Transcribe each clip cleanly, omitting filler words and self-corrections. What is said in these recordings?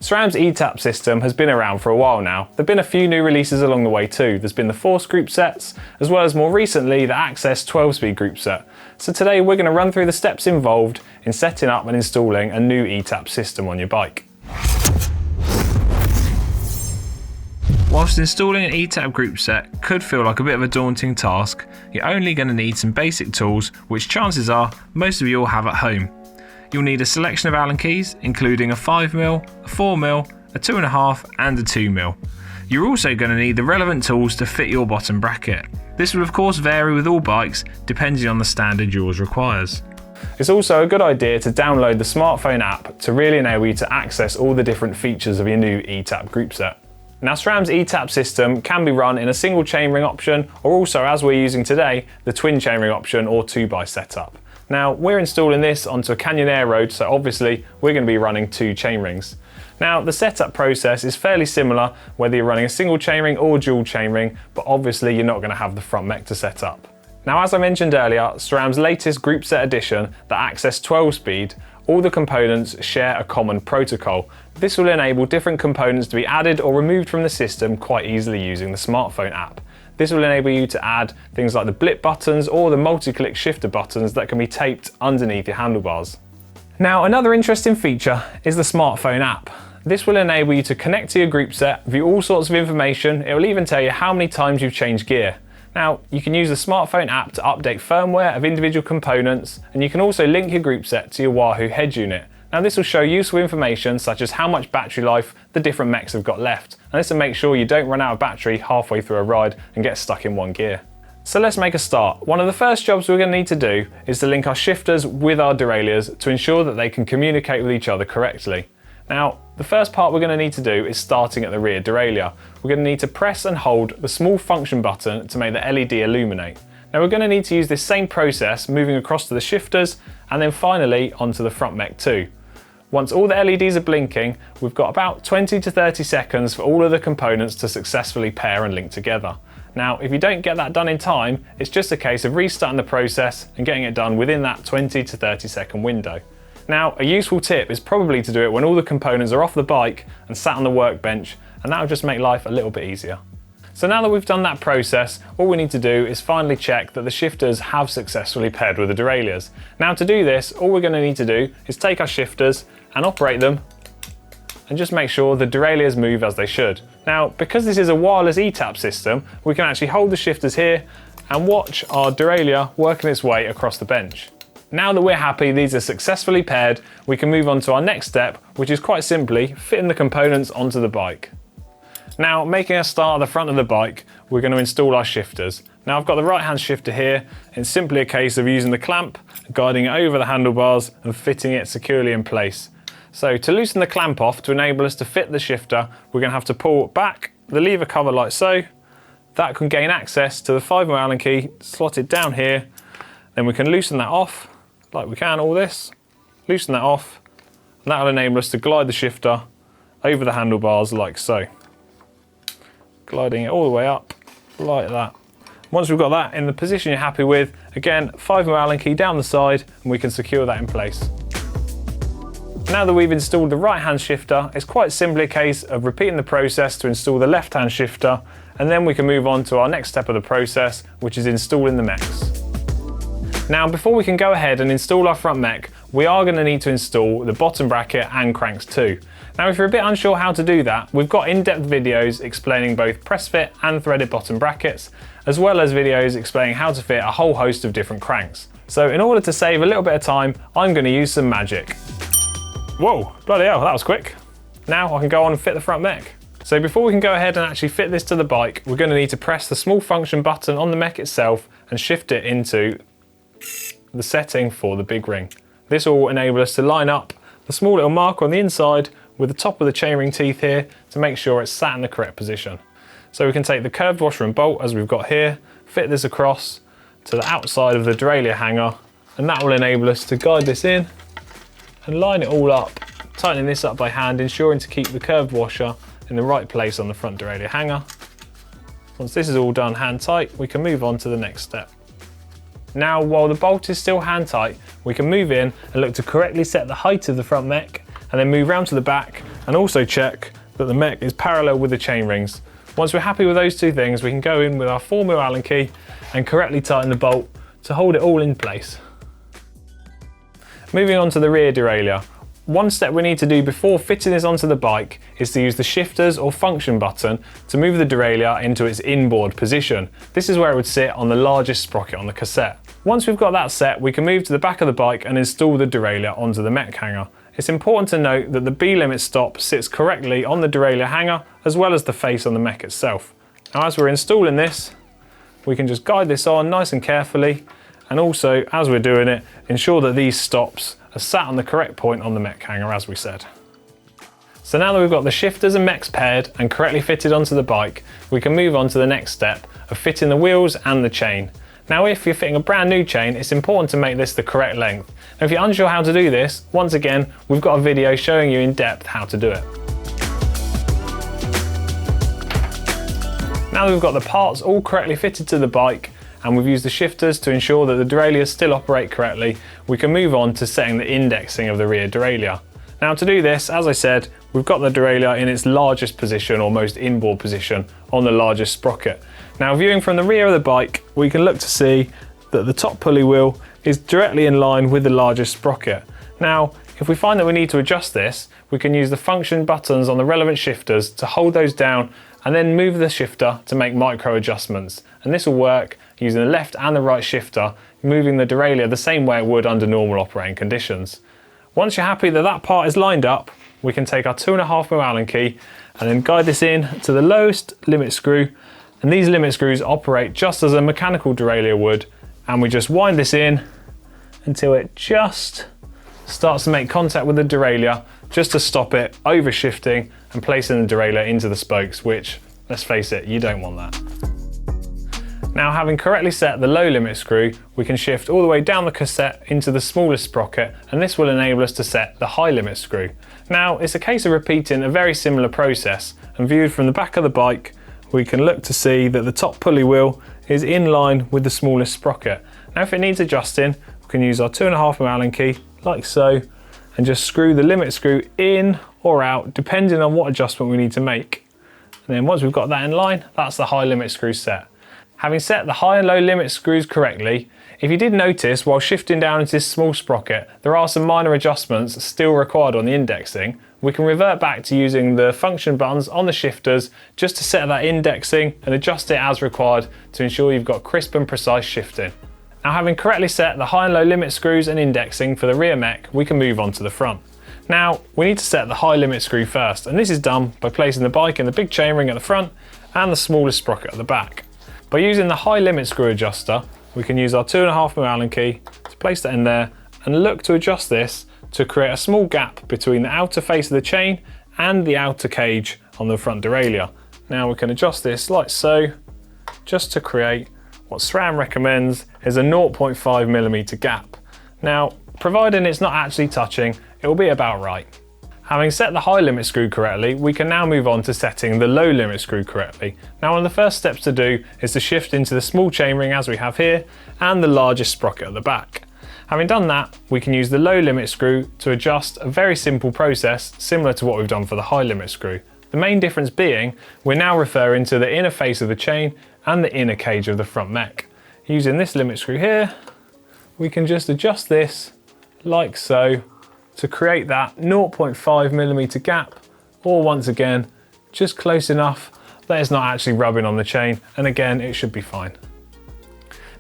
Sram's eTap system has been around for a while now. There have been a few new releases along the way too. There's been the Force group sets, as well as more recently the Access 12-speed group set. So today we're going to run through the steps involved in setting up and installing a new eTap system on your bike. Whilst installing an eTap group set could feel like a bit of a daunting task, you're only going to need some basic tools, which chances are most of you will have at home. You'll need a selection of Allen keys, including a 5mm, a 4mm, a 2.5 and a 2mm. You're also going to need the relevant tools to fit your bottom bracket. This will of course vary with all bikes, depending on the standard yours requires. It's also a good idea to download the smartphone app to really enable you to access all the different features of your new eTap group set. Now, Sram's eTap system can be run in a single chainring option, or also, as we're using today, the twin chainring option or 2x setup. Now, we're installing this onto a Canyon Air road, so obviously we're going to be running 2 chainrings. Now, the setup process is fairly similar whether you're running a single chainring or dual chainring, but obviously you're not going to have the front mech to set up. Now, as I mentioned earlier, Sram's latest group set edition, the Access 12-speed, all the components share a common protocol. This will enable different components to be added or removed from the system quite easily using the smartphone app. This will enable you to add things like the blip buttons or the multi-click shifter buttons that can be taped underneath your handlebars. Now, another interesting feature is the smartphone app. This will enable you to connect to your group set, view all sorts of information. It will even tell you how many times you've changed gear. Now, you can use the smartphone app to update firmware of individual components, and you can also link your group set to your Wahoo head unit. Now, this will show useful information such as how much battery life the different mechs have got left, and this will make sure you don't run out of battery halfway through a ride and get stuck in one gear. So let's make a start. One of the first jobs we're going to need to do is to link our shifters with our derailleurs to ensure that they can communicate with each other correctly. Now, the first part we're going to need to do is starting at the rear derailleur. We're going to need to press and hold the small function button to make the LED illuminate. Now, we're going to need to use this same process moving across to the shifters and then finally onto the front mech too. Once all the LEDs are blinking, we've got about 20 to 30 seconds for all of the components to successfully pair and link together. Now, if you don't get that done in time, it's just a case of restarting the process and getting it done within that 20 to 30 second window. Now, a useful tip is probably to do it when all the components are off the bike and sat on the workbench, and that will just make life a little bit easier. So now that we've done that process, all we need to do is finally check that the shifters have successfully paired with the derailleurs. Now, to do this, all we're going to need to do is take our shifters and operate them and just make sure the derailleurs move as they should. Now, because this is a wireless eTap system, we can actually hold the shifters here and watch our derailleur working its way across the bench. Now that we're happy these are successfully paired, we can move on to our next step, which is quite simply fitting the components onto the bike. Now, making a start at the front of the bike, we're going to install our shifters. Now, I've got the right hand shifter here. It's simply a case of using the clamp, guiding it over the handlebars and fitting it securely in place. So to loosen the clamp off to enable us to fit the shifter, we're going to have to pull back the lever cover like so. That can gain access to the 5mm Allen key slotted down here. Then we can loosen that off, like we can all this. Loosen that off, and that will enable us to glide the shifter over the handlebars like so. Gliding it all the way up, like that. Once we've got that in the position you're happy with, again, 5mm Allen key down the side, and we can secure that in place. Now that we've installed the right hand shifter, it's quite simply a case of repeating the process to install the left hand shifter, and then we can move on to our next step of the process, which is installing the mechs. Now, before we can go ahead and install our front mech, we are going to need to install the bottom bracket and cranks too. Now, if you're a bit unsure how to do that, we've got in-depth videos explaining both press fit and threaded bottom brackets, as well as videos explaining how to fit a whole host of different cranks. So in order to save a little bit of time, I'm going to use some magic. Whoa, bloody hell, that was quick. Now I can go on and fit the front mech. So before we can go ahead and actually fit this to the bike, we're going to need to press the small function button on the mech itself and shift it into the setting for the big ring. This will enable us to line up the small little marker on the inside with the top of the chainring teeth here to make sure it's sat in the correct position. So we can take the curved washer and bolt as we've got here, fit this across to the outside of the derailleur hanger, and that will enable us to guide this in and line it all up, tightening this up by hand, ensuring to keep the curved washer in the right place on the front derailleur hanger. Once this is all done hand tight, we can move on to the next step. Now, while the bolt is still hand tight, we can move in and look to correctly set the height of the front mech, and then move round to the back and also check that the Mech is parallel with the chain rings. Once we're happy with those two things, we can go in with our 4mm Allen key and correctly tighten the bolt to hold it all in place. Moving on to the rear derailleur. One step we need to do before fitting this onto the bike is to use the shifters or function button to move the derailleur into its inboard position. This is where it would sit on the largest sprocket on the cassette. Once we've got that set, we can move to the back of the bike and install the derailleur onto the Mech hanger. It's important to note that the B-limit stop sits correctly on the derailleur hanger as well as the face on the Mech itself. Now as we're installing this, we can just guide this on nice and carefully, and also as we're doing it, ensure that these stops are sat on the correct point on the Mech hanger as we said. So now that we've got the shifters and Mechs paired and correctly fitted onto the bike, we can move on to the next step of fitting the wheels and the chain. Now if you're fitting a brand new chain, it's important to make this the correct length. Now if you're unsure how to do this, once again, we've got a video showing you in depth how to do it. Now that we've got the parts all correctly fitted to the bike, and we've used the shifters to ensure that the derailleurs still operate correctly, we can move on to setting the indexing of the rear derailleur. Now to do this, as I said, we've got the derailleur in its largest position or most inboard position on the largest sprocket. Now viewing from the rear of the bike, we can look to see that the top pulley wheel is directly in line with the largest sprocket. Now, if we find that we need to adjust this, we can use the function buttons on the relevant shifters to hold those down and then move the shifter to make micro adjustments. And this will work using the left and the right shifter, moving the derailleur the same way it would under normal operating conditions. Once you're happy that that part is lined up, we can take our 2.5mm Allen key and then guide this in to the lowest limit screw. And these limit screws operate just as a mechanical derailleur would, and we just wind this in until it just starts to make contact with the derailleur, just to stop it overshifting and placing the derailleur into the spokes, which, let's face it, you don't want that. Now having correctly set the low limit screw, we can shift all the way down the cassette into the smallest sprocket, and this will enable us to set the high limit screw. Now it's a case of repeating a very similar process, and viewed from the back of the bike, we can look to see that the top pulley wheel is in line with the smallest sprocket. Now if it needs adjusting, we can use our 2.5mm Allen key, like so, and just screw the limit screw in or out, depending on what adjustment we need to make. And then once we've got that in line, that's the high limit screw set. Having set the high and low limit screws correctly, if you did notice while shifting down into this small sprocket, there are some minor adjustments still required on the indexing. We can revert back to using the function buttons on the shifters just to set that indexing and adjust it as required to ensure you've got crisp and precise shifting. Now having correctly set the high and low limit screws and indexing for the rear Mech, we can move on to the front. Now we need to set the high limit screw first, and this is done by placing the bike in the big chainring at the front and the smallest sprocket at the back. By using the high limit screw adjuster, we can use our 2.5mm Allen key to place that in there and look to adjust this to create a small gap between the outer face of the chain and the outer cage on the front derailleur. Now we can adjust this like so, just to create what SRAM recommends is a 0.5mm gap. Now, providing it's not actually touching, it will be about right. Having set the high limit screw correctly, we can now move on to setting the low limit screw correctly. Now one of the first steps to do is to shift into the small chainring as we have here and the largest sprocket at the back. Having done that, we can use the low limit screw to adjust a very simple process similar to what we've done for the high limit screw. The main difference being, we're now referring to the inner face of the chain and the inner cage of the front Mech. Using this limit screw here, we can just adjust this like so to create that 0.5mm gap, or once again, just close enough that it's not actually rubbing on the chain, and again, it should be fine.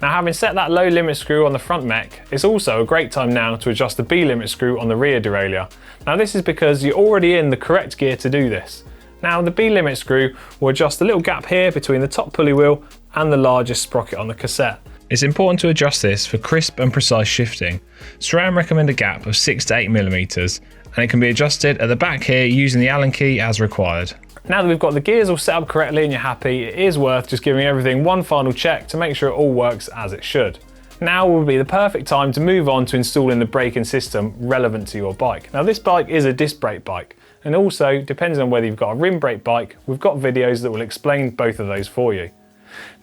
Now having set that low limit screw on the front Mech, it's also a great time now to adjust the B limit screw on the rear derailleur. Now this is because you're already in the correct gear to do this. Now the B limit screw will adjust the little gap here between the top pulley wheel and the largest sprocket on the cassette. It's important to adjust this for crisp and precise shifting. SRAM recommend a gap of 6 to 8mm, and it can be adjusted at the back here using the Allen key as required. Now that we've got the gears all set up correctly and you're happy, it is worth just giving everything one final check to make sure it all works as it should. Now will be the perfect time to move on to installing the braking system relevant to your bike. Now this bike is a disc brake bike, and also, depending on whether you've got a rim brake bike, we've got videos that will explain both of those for you.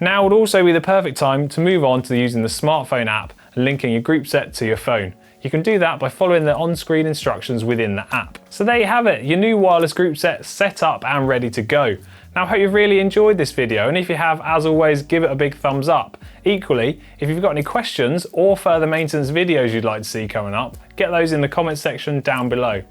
Now would also be the perfect time to move on to using the smartphone app and linking your group set to your phone. You can do that by following the on-screen instructions within the app. So there you have it, your new wireless group set set up and ready to go. Now I hope you've really enjoyed this video, and if you have, as always, give it a big thumbs up. Equally, if you've got any questions or further maintenance videos you'd like to see coming up, get those in the comments section down below.